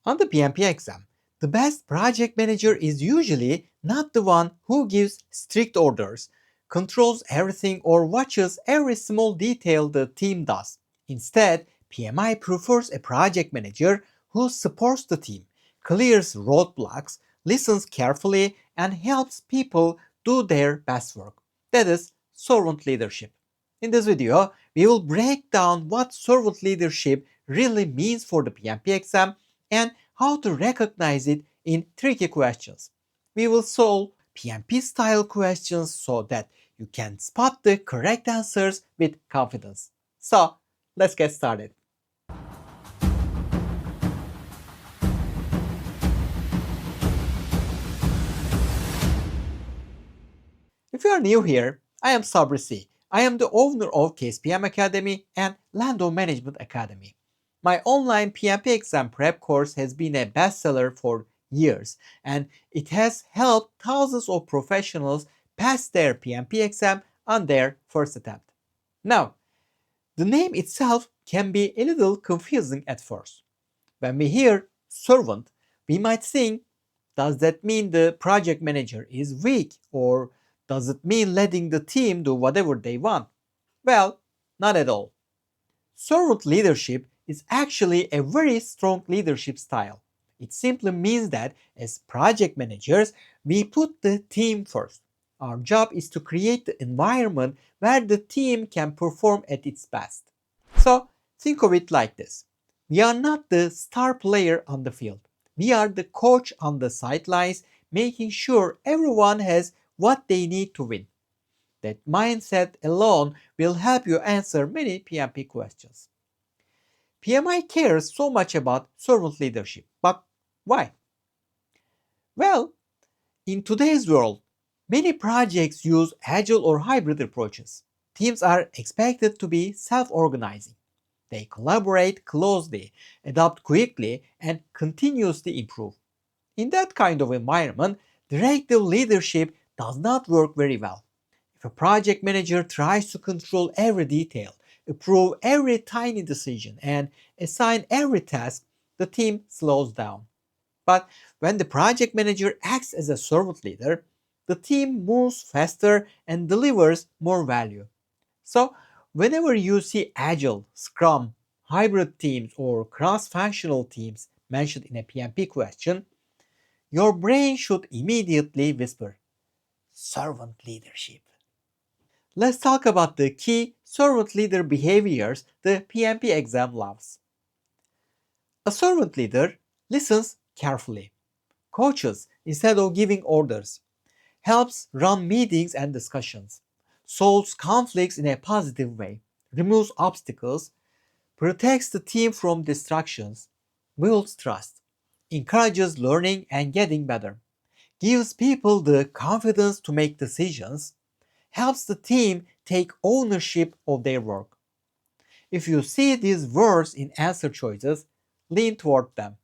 On the PMP exam, the best project manager is usually not the one who gives strict orders, controls everything, or watches every small detail the team does. Instead, PMI prefers a project manager who supports the team, clears roadblocks, listens carefully, and helps people do their best work. That is servant leadership. In this video, we will break down what servant leadership really means for the PMP exam and how to recognize it in tricky questions. We will solve PMP-style questions so that you can spot the correct answers with confidence. So, let's get started. If you are new here, I am Sabri C. I am the owner of casePM Academy and Lando Management Academy. My online PMP exam prep course has been a bestseller for years, and it has helped thousands of professionals pass their PMP exam on their first attempt. Now, the name itself can be a little confusing at first. When we hear servant, we might think, does that mean the project manager is weak, or does it mean letting the team do whatever they want? Well, not at all. Servant leadership is actually a very strong leadership style. It simply means that as project managers, we put the team first. Our job is to create the environment where the team can perform at its best. So, think of it like this. We are not the star player on the field. We are the coach on the sidelines, making sure everyone has what they need to win. That mindset alone will help you answer many PMP questions. PMI cares so much about servant leadership, but why? Well, in today's world, many projects use agile or hybrid approaches. Teams are expected to be self organizing. They collaborate closely, adapt quickly, and continuously improve. In that kind of environment, directive leadership does not work very well. If a project manager tries to control every detail, approve every tiny decision, and assign every task, the team slows down. But when the project manager acts as a servant leader, the team moves faster and delivers more value. So, whenever you see agile, scrum, hybrid teams, or cross functional teams mentioned in a PMP question, your brain should immediately whisper, servant leadership. Let's talk about the key servant leader behaviors the PMP exam loves. A servant leader listens carefully, coaches instead of giving orders, helps run meetings and discussions, solves conflicts in a positive way, removes obstacles, protects the team from distractions, builds trust, encourages learning and getting better, gives people the confidence to make decisions, helps the team take ownership of their work. If you see these words in answer choices, lean toward them.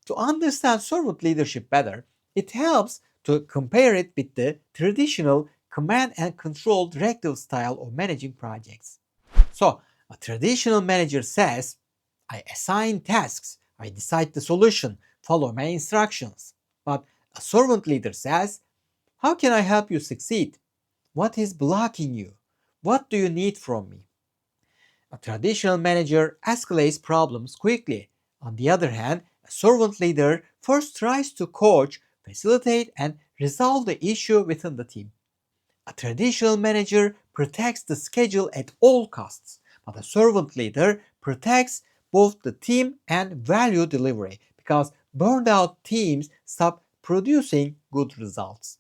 To understand servant leadership better, it helps to compare it with the traditional command and control directive style of managing projects. So, a traditional manager says, I assign tasks, I decide the solution, follow my instructions. But a servant leader says, how can I help you succeed? What is blocking you? What do you need from me? A traditional manager escalates problems quickly. On the other hand, a servant leader first tries to coach, facilitate, and resolve the issue within the team. A traditional manager protects the schedule at all costs, but a servant leader protects both the team and value delivery because burned out teams stop producing good results.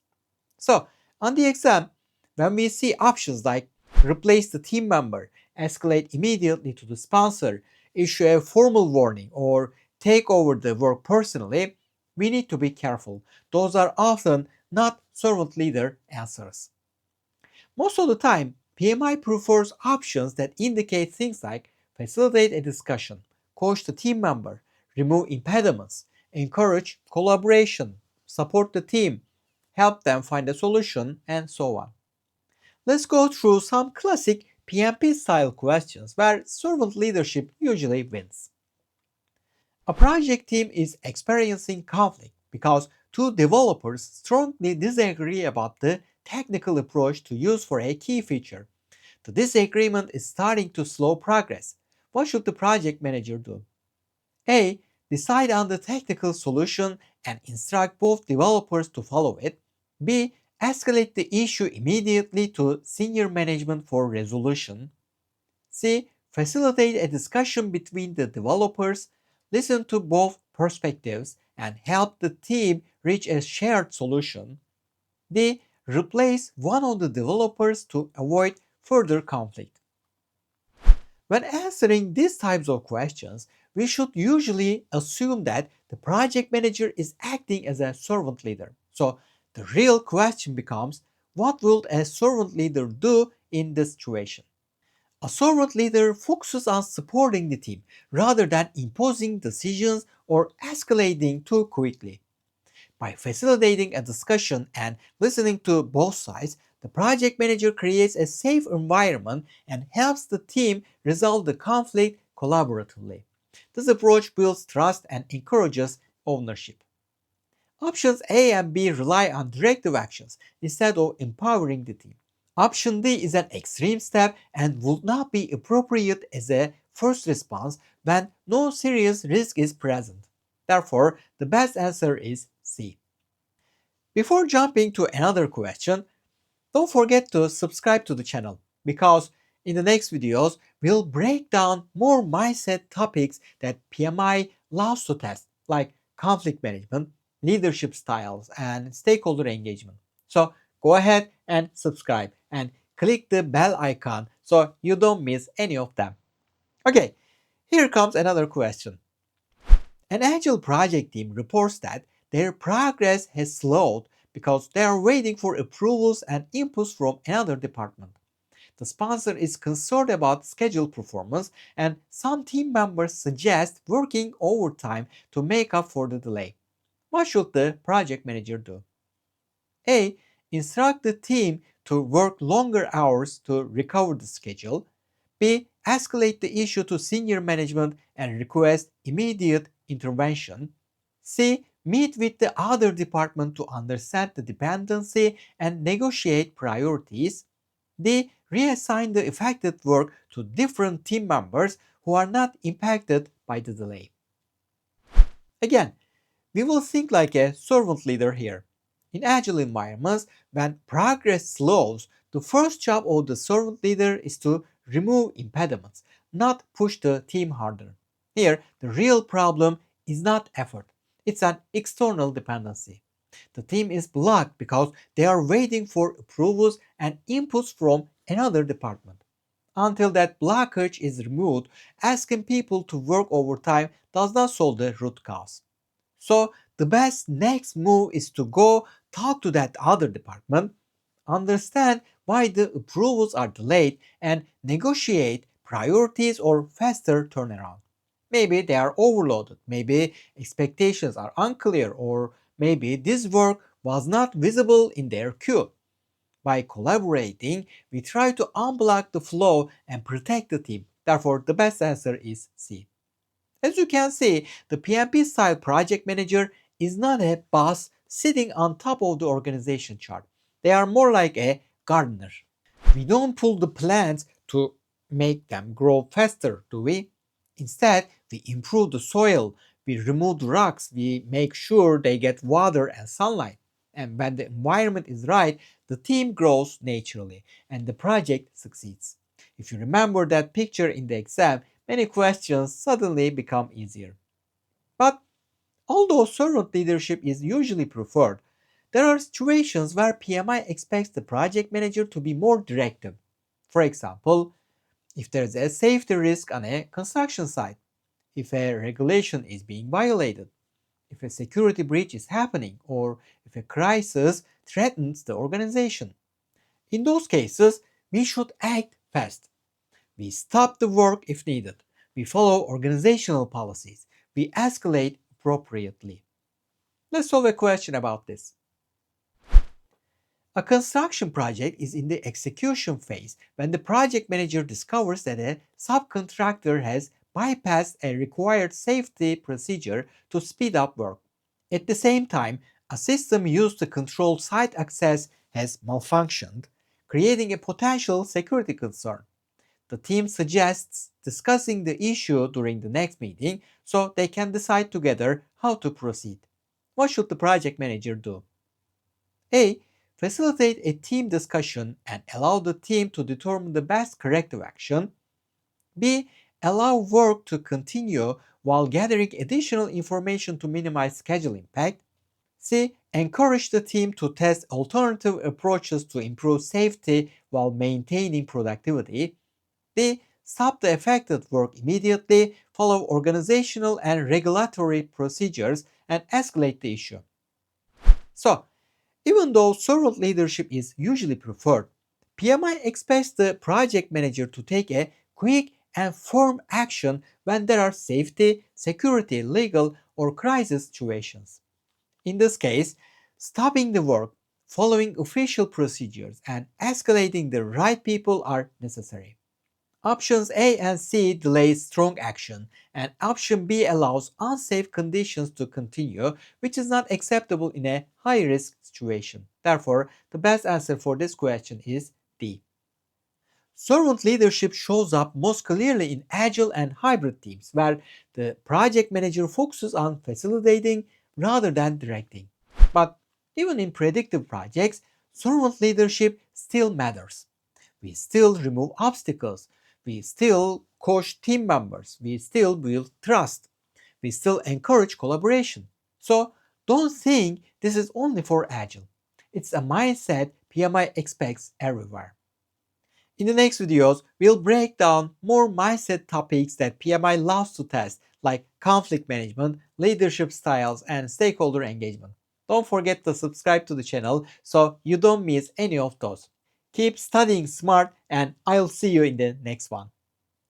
So, on the exam, when we see options like replace the team member, escalate immediately to the sponsor, issue a formal warning, or take over the work personally, we need to be careful. Those are often not servant leader answers. Most of the time, PMI prefers options that indicate things like facilitate a discussion, coach the team member, remove impediments, encourage collaboration, support the team, help them find a solution, and so on. Let's go through some classic PMP style questions where servant leadership usually wins. A project team is experiencing conflict because two developers strongly disagree about the technical approach to use for a key feature. The disagreement is starting to slow progress. What should the project manager do? A. Decide on the technical solution and instruct both developers to follow it. B. Escalate the issue immediately to senior management for resolution. C. Facilitate a discussion between the developers, listen to both perspectives, and help the team reach a shared solution. D. Replace one of the developers to avoid further conflict. When answering these types of questions, we should usually assume that the project manager is acting as a servant leader. So the real question becomes, what will a servant leader do in this situation? A servant leader focuses on supporting the team rather than imposing decisions or escalating too quickly. By facilitating a discussion and listening to both sides, the project manager creates a safe environment and helps the team resolve the conflict collaboratively. This approach builds trust and encourages ownership. Options A and B rely on directive actions instead of empowering the team. Option D is an extreme step and would not be appropriate as a first response when no serious risk is present. Therefore, the best answer is C. Before jumping to another question, don't forget to subscribe to the channel because in the next videos we'll break down more mindset topics that PMI loves to test, like conflict management, leadership styles, and stakeholder engagement. So go ahead and subscribe and click the bell icon so you don't miss any of them. Okay, here comes another question. An agile project team reports that their progress has slowed because they are waiting for approvals and inputs from another department. The sponsor is concerned about schedule performance, and some team members suggest working overtime to make up for the delay. What should the project manager do? A. Instruct the team to work longer hours to recover the schedule. B. Escalate the issue to senior management and request immediate intervention. C. Meet with the other department to understand the dependency and negotiate priorities. D. Reassign the affected work to different team members who are not impacted by the delay. Again, we will think like a servant leader here. In agile environments, when progress slows, the first job of the servant leader is to remove impediments, not push the team harder. Here, the real problem is not effort, it's an external dependency. The team is blocked because they are waiting for approvals and inputs from another department. Until that blockage is removed, asking people to work overtime does not solve the root cause. So the best next move is to go talk to that other department, understand why the approvals are delayed, and negotiate priorities or faster turnaround. Maybe they are overloaded, maybe expectations are unclear, or maybe this work was not visible in their queue. By collaborating, we try to unblock the flow and protect the team. Therefore, the best answer is C. As you can see, the PMP-style project manager is not a boss sitting on top of the organization chart. They are more like a gardener. We don't pull the plants to make them grow faster, do we? Instead, we improve the soil, we remove the rocks, we make sure they get water and sunlight. And when the environment is right, the team grows naturally and the project succeeds. If you remember that picture in the exam, many questions suddenly become easier. But although servant leadership is usually preferred, there are situations where PMI expects the project manager to be more directive. For example, if there is a safety risk on a construction site, if a regulation is being violated, if a security breach is happening, or if a crisis threatens the organization. In those cases, we should act fast. We stop the work if needed. We follow organizational policies. We escalate appropriately. Let's solve a question about this. A construction project is in the execution phase when the project manager discovers that a subcontractor has bypassed a required safety procedure to speed up work. At the same time, a system used to control site access has malfunctioned, creating a potential security concern. The team suggests discussing the issue during the next meeting so they can decide together how to proceed. What should the project manager do? A. Facilitate a team discussion and allow the team to determine the best corrective action. B. Allow work to continue while gathering additional information to minimize schedule impact. C. Encourage the team to test alternative approaches to improve safety while maintaining productivity. D. Stop the affected work immediately, follow organizational and regulatory procedures, and escalate the issue. So, even though servant leadership is usually preferred, PMI expects the project manager to take a quick and firm action when there are safety, security, legal, or crisis situations. In this case, stopping the work, following official procedures, and escalating the right people are necessary. Options A and C delay strong action, and option B allows unsafe conditions to continue, which is not acceptable in a high risk situation. Therefore, the best answer for this question is D. Servant leadership shows up most clearly in agile and hybrid teams, where the project manager focuses on facilitating rather than directing. But even in predictive projects, servant leadership still matters. We still remove obstacles. We still coach team members. We still build trust. We still encourage collaboration. So don't think this is only for Agile. It's a mindset PMI expects everywhere. In the next videos, we'll break down more mindset topics that PMI loves to test, like conflict management, leadership styles, and stakeholder engagement. Don't forget to subscribe to the channel so you don't miss any of those. Keep studying smart, and I'll see you in the next one.